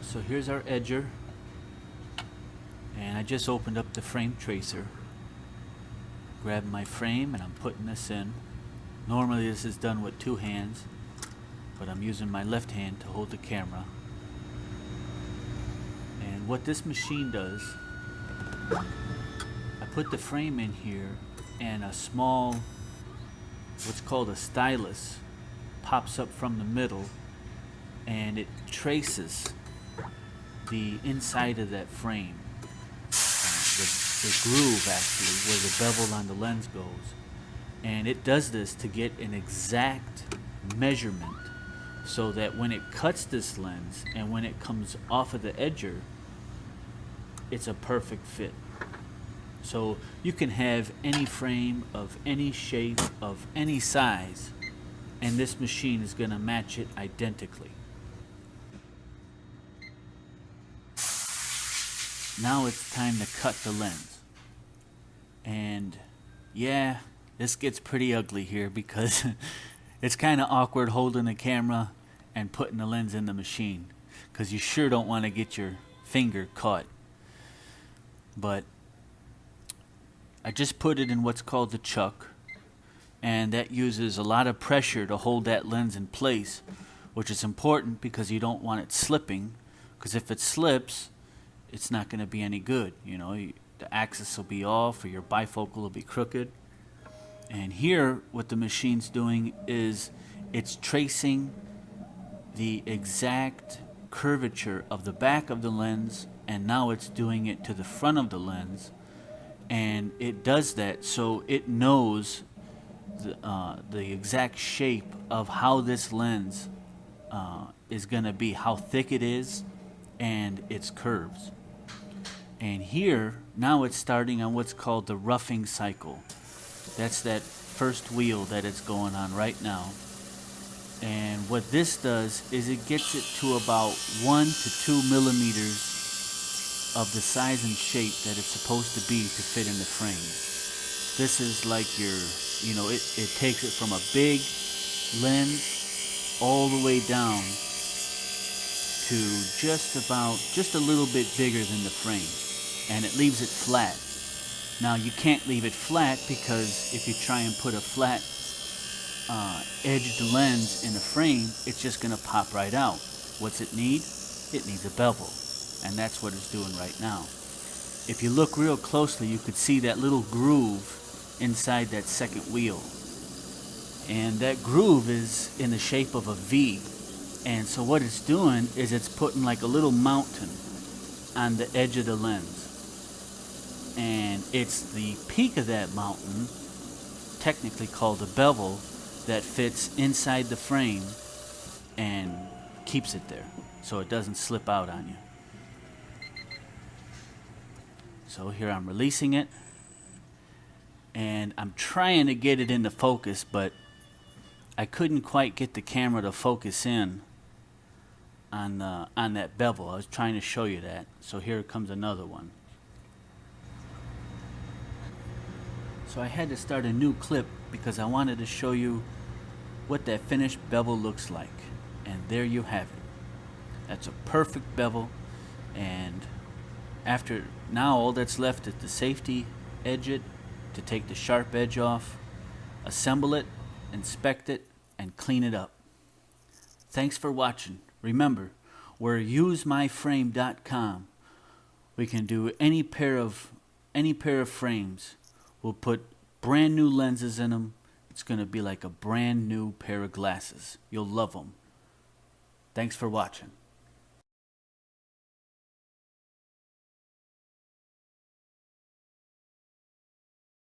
So here's our edger, and I just opened up the frame tracer, grabbed my frame, and I'm putting this in. Normally this is done with two hands, but I'm using my left hand to hold the camera. And what this machine does, I put the frame in here, and a small, what's called a stylus, pops up from the middle, and it traces the inside of that frame, the groove actually, where the bevel on the lens goes. And it does this to get an exact measurement so that when it cuts this lens and when it comes off of the edger, it's a perfect fit. So you can have any frame of any shape, of any size, and this machine is going to match it identically. Now it's time to cut the lens. And yeah, this gets pretty ugly here because it's kind of awkward holding the camera and putting the lens in the machine, because you sure don't want to get your finger caught. But I just put it in what's called the chuck, and that uses a lot of pressure to hold that lens in place, which is important because you don't want it slipping, because if it slips, it's not going to be any good. You know, the axis will be off, or your bifocal will be crooked. And here what the machine's doing is it's tracing the exact curvature of the back of the lens, and now it's doing it to the front of the lens. And it does that so it knows the exact shape of how this lens is going to be, how thick it is, and its curves. And here, now it's starting on what's called the roughing cycle. That's that first wheel that it's going on right now. And what this does is it gets it to about 1 to 2 millimeters of the size and shape that it's supposed to be to fit in the frame. This is like your, it takes it from a big lens all the way down to just a little bit bigger than the frame, and it leaves it flat. Now you can't leave it flat, because if you try and put a flat edged lens in a frame, it's just going to pop right out. What's it need? It needs a bevel, and that's what it's doing right now. If you look real closely, you could see that little groove inside that second wheel, and that groove is in the shape of a V. And so what it's doing is it's putting like a little mountain on the edge of the lens, and it's the peak of that mountain, technically called a bevel, that fits inside the frame and keeps it there so it doesn't slip out on you. So here I'm releasing it, and I'm trying to get it into focus, but I couldn't quite get the camera to focus in on that bevel. I was trying to show you that. So here comes another one. So I had to start a new clip because I wanted to show you what that finished bevel looks like. And there you have it. That's a perfect bevel. And now all that's left is to safety edge it, to take the sharp edge off, assemble it, inspect it, and clean it up. Thanks for watching. Remember, we're UseMyFrame.com. We can do any pair of frames. We'll put brand new lenses in them. It's going to be like a brand new pair of glasses. You'll love them. Thanks for watching.